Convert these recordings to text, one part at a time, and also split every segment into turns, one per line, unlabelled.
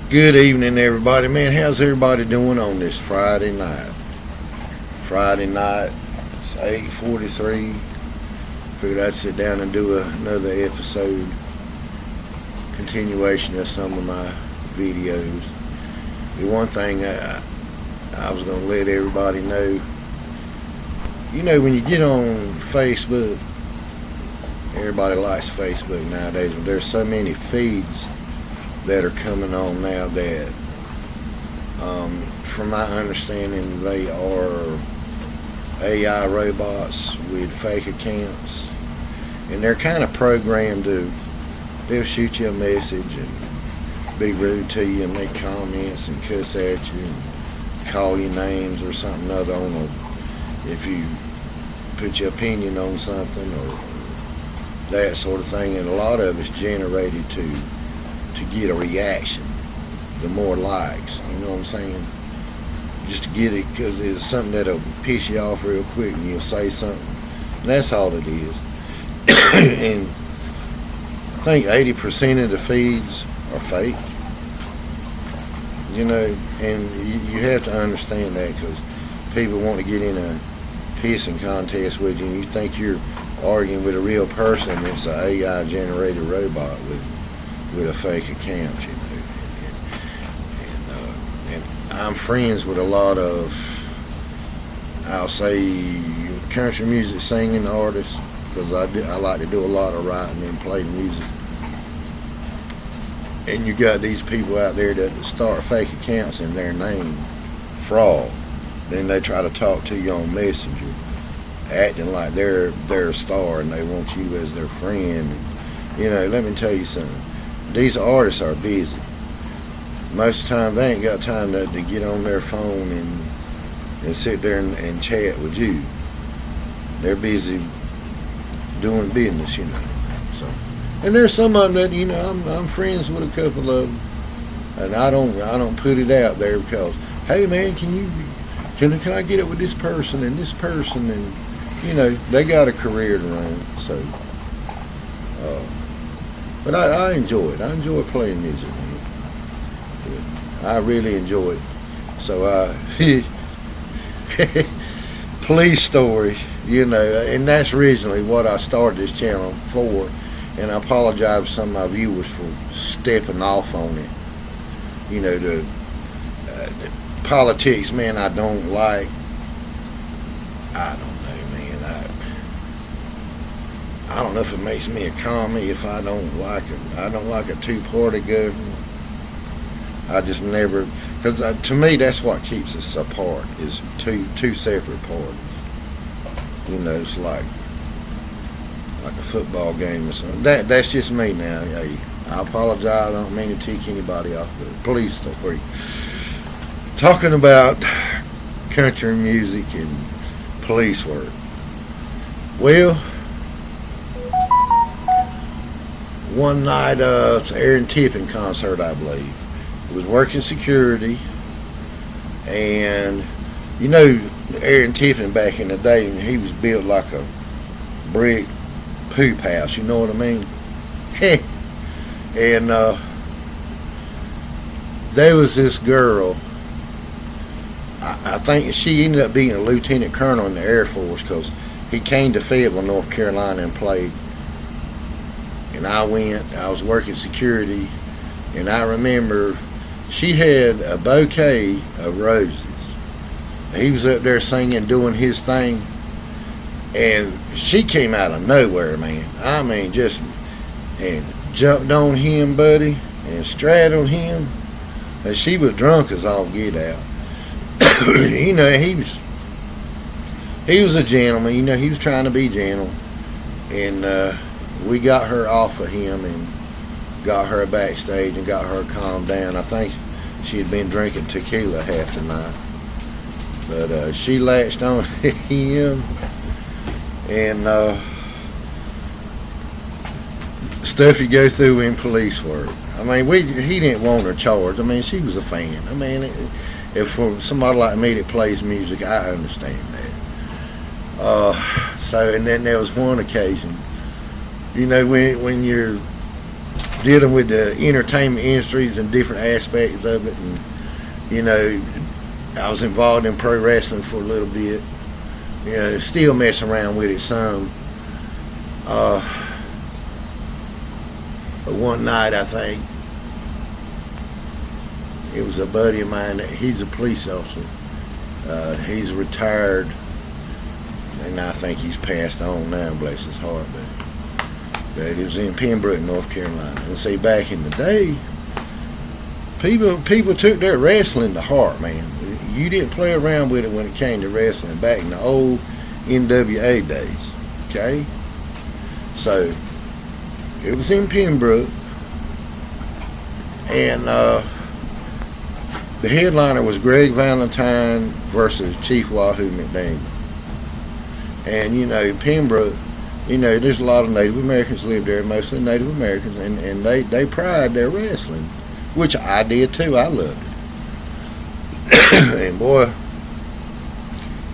Good evening, everybody. Man, how's everybody doing on this Friday night? Friday night, it's 8:43. Figured I'd sit down and do another episode, continuation of some of my videos. The one thing I was going to let everybody know, when you get on Facebook, everybody likes Facebook nowadays, but there's so many feeds that are coming on now that, from my understanding, they are AI robots with fake accounts, and they're kind of programmed to, they'll shoot you a message and be rude to you and make comments and cuss at you and call you names or something other on if you put your opinion on something or that sort of thing, and a lot of it's generated to get a reaction, the more likes, you know what I'm saying? Just to get it, because it's something that'll piss you off real quick and you'll say something. And that's all it is. And I think 80% of the feeds are fake, and you have to understand that, because people want to get in a pissing contest with you and you think you're arguing with a real person. It's an AI generated robot with a fake account, and I'm friends with a lot of, I'll say, country music singing artists, because I like to do a lot of writing and play music. And you got these people out there that start fake accounts in their name, fraud. Then they try to talk to you on Messenger, acting like they're a star and they want you as their friend. And, let me tell you something. These artists are busy. Most of the time they ain't got time to get on their phone and sit there and chat with you. They're busy doing business, So, and there's some of them that I'm friends with a couple of them, and I don't put it out there because, hey man, can I get it with this person and this person, and they got a career to run. So. But I enjoy it. I enjoy playing music, man. I really enjoy it. So, police story, and that's originally what I started this channel for. And I apologize to some of my viewers for stepping off on it. The politics, man, I don't like. I don't know, man. I don't know if it makes me a commie if I don't like it. I don't like a two-party government. I just never, because to me that's what keeps us apart, is two separate parties. It's like a football game or something. That's just me now. Hey, I apologize. I don't mean to tick anybody off. But police story. Talking about country music and police work. Well, one night, it's an Aaron Tippin concert, I believe. He was working security, and Aaron Tippin back in the day, he was built like a brick poop house. You know what I mean? And there was this girl. I think she ended up being a lieutenant colonel in the Air Force, because he came to Fayetteville, North Carolina, and played. And I was working security, and I remember she had a bouquet of roses. He was up there singing, doing his thing, and she came out of nowhere, man. I mean, and jumped on him, buddy, and straddled him. And she was drunk as all get out. He was a gentleman, he was trying to be gentle. And, we got her off of him and got her backstage and got her calmed down. I think she had been drinking tequila half the night. But she latched on to him, and stuff you go through in police work. I mean, he didn't want her charged. I mean, she was a fan. I mean, if for somebody like me that plays music, I understand that. So, and then there was one occasion, when you're dealing with the entertainment industries and different aspects of it. And, you know, I was involved in pro wrestling for a little bit. You know, still messing around with it some. But one night, I think, it was a buddy of mine. He's a police officer. He's retired, and I think he's passed on now, bless his heart. But it was in Pembroke, North Carolina. And see, back in the day, people took their wrestling to heart, man. You didn't play around with it when it came to wrestling back in the old NWA days, okay? So, it was in Pembroke, and the headliner was Greg Valentine versus Chief Wahoo McDaniel. And, you know, Pembroke, you know, there's a lot of Native Americans live there, mostly Native Americans, and they pride their wrestling, which I did too. I loved it. And boy,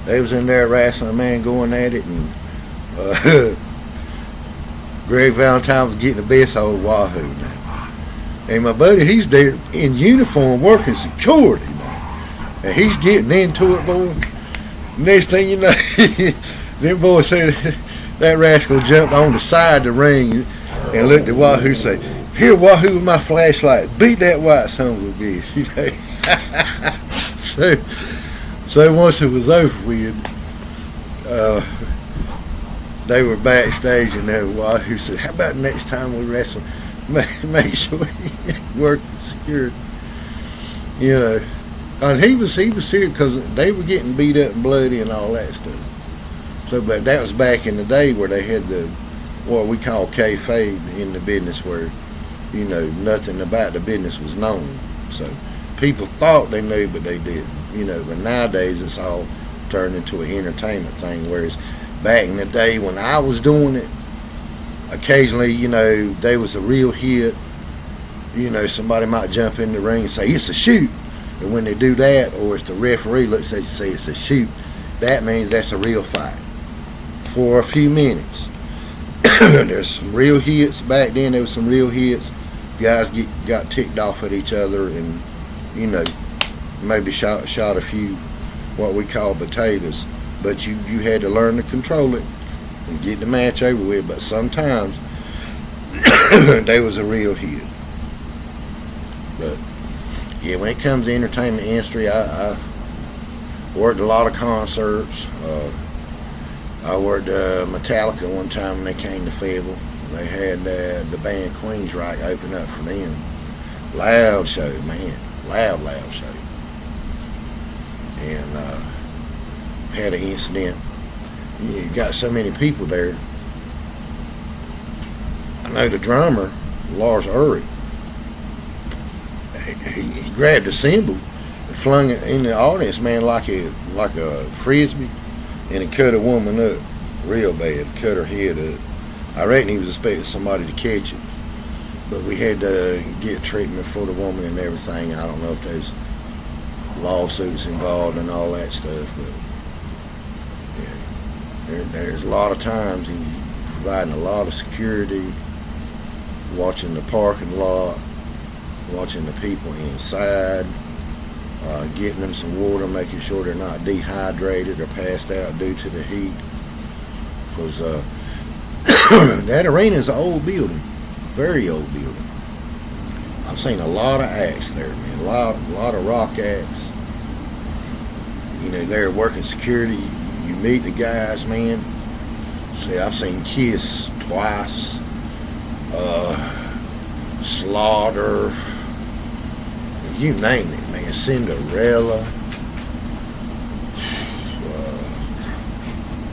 they was in there wrestling, man, going at it, and Greg Valentine was getting the best of Wahoo now. And my buddy, he's there in uniform working security now. And he's getting into it, boy. Next thing you know, them boys said that rascal jumped on the side of the ring and looked at Wahoo and said, "Here, Wahoo, with my flashlight, beat that white son of a bitch." You know? So once it was over with, they were backstage, and Wahoo said, "How about next time we wrestle, make sure you work with security." You know, and he was serious because they were getting beat up and bloody and all that stuff. So, but that was back in the day where they had what we call kayfabe in the business, where, you know, nothing about the business was known. So people thought they knew, but they didn't. You know, but nowadays it's all turned into an entertainment thing. Whereas back in the day when I was doing it, occasionally, you know, there was a real hit. You know, somebody might jump in the ring and say, "It's a shoot." And when they do that, or if the referee looks at you and say it's a shoot, that means that's a real fight for a few minutes. There's some real hits. Back then there was some real hits. Guys got ticked off at each other, and, you know, maybe shot a few what we call potatoes. But you had to learn to control it and get the match over with. But sometimes there was a real hit. But yeah, when it comes to entertainment industry, I worked a lot of concerts. I worked Metallica one time when they came to Fayetteville. They had the band Queensryche open up for them. Loud show, man. Loud show. And had an incident. You got so many people there. I know the drummer, Lars Ulrich, he grabbed a cymbal and flung it in the audience, man, like a frisbee, and it cut a woman up real bad, cut her head up. I reckon he was expecting somebody to catch it, but we had to get treatment for the woman and everything. I don't know if there's lawsuits involved and all that stuff, but yeah, there's a lot of times he's providing a lot of security, watching the parking lot, watching the people inside, getting them some water, making sure they're not dehydrated or passed out due to the heat. Because that arena is an old building, very old building. I've seen a lot of acts there, man, a lot of rock acts. You know, they're working security. You meet the guys, man. See, I've seen Kiss twice, Slaughter, you name it, man. Cinderella,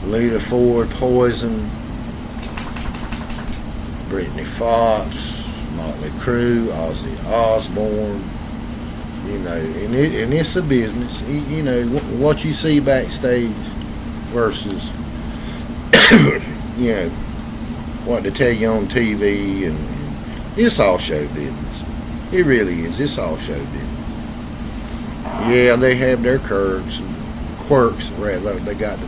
Lita Ford, Poison, Brittany Fox, Motley Crue, Ozzy Osbourne. You know, and it's a business. You know, what you see backstage versus, you know, what they tell you on TV, and it's all show business. It really is. It's all show business. Yeah, they have their quirks rather. They got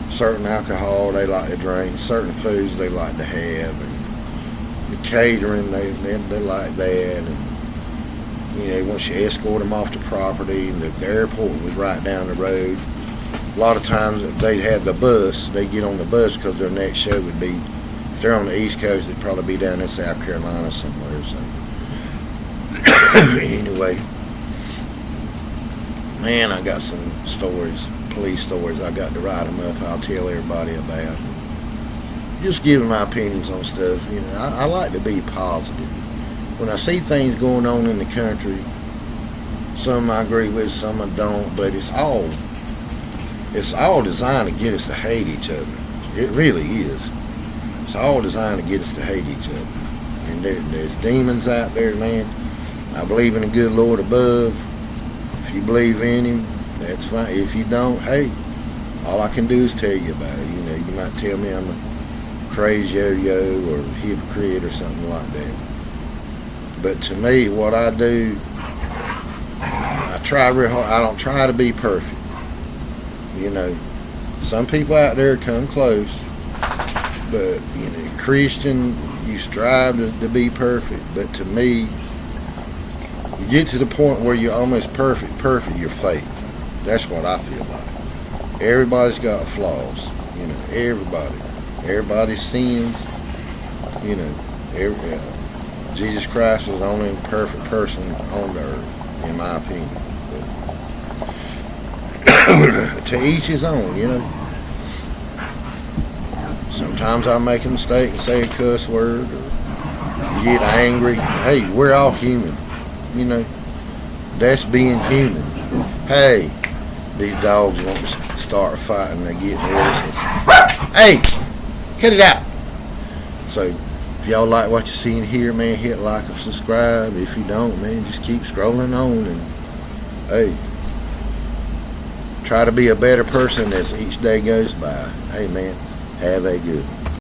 certain alcohol they like to drink, certain foods they like to have, and the catering, they like that, and once you escort them off the property, and the airport was right down the road. A lot of times if they'd have the bus, they'd get on the bus because their next show would be, if they're on the East Coast, they'd probably be down in South Carolina somewhere. So anyway, man, I got some stories, police stories. I got to write them up. I'll tell everybody about. Just giving my opinions on stuff. I like to be positive. When I see things going on in the country, some I agree with, some I don't, but it's all designed to get us to hate each other. It really is. It's all designed to get us to hate each other. And there's demons out there, man. I believe in the good Lord above. If you believe in him, that's fine. If you don't, hey, all I can do is tell you about it. You might tell me I'm a crazy yo-yo or hypocrite or something like that. But to me, what I do, I try real hard. I don't try to be perfect. Some people out there come close, but Christian, you strive to be perfect. But to me, you get to the point where you're almost perfect, you're fake. That's what I feel like. Everybody's got flaws. Everybody sins. Jesus Christ was the only perfect person on the earth, in my opinion. To each his own, Sometimes I make a mistake and say a cuss word or get angry. Hey, we're all human. That's being human. Hey, these dogs want to start fighting. They're getting restless. Hey, cut it out. So, if y'all like what you see and hear, man, hit like and subscribe. If you don't, man, just keep scrolling on and, hey, try to be a better person as each day goes by. Hey, man, have a good one.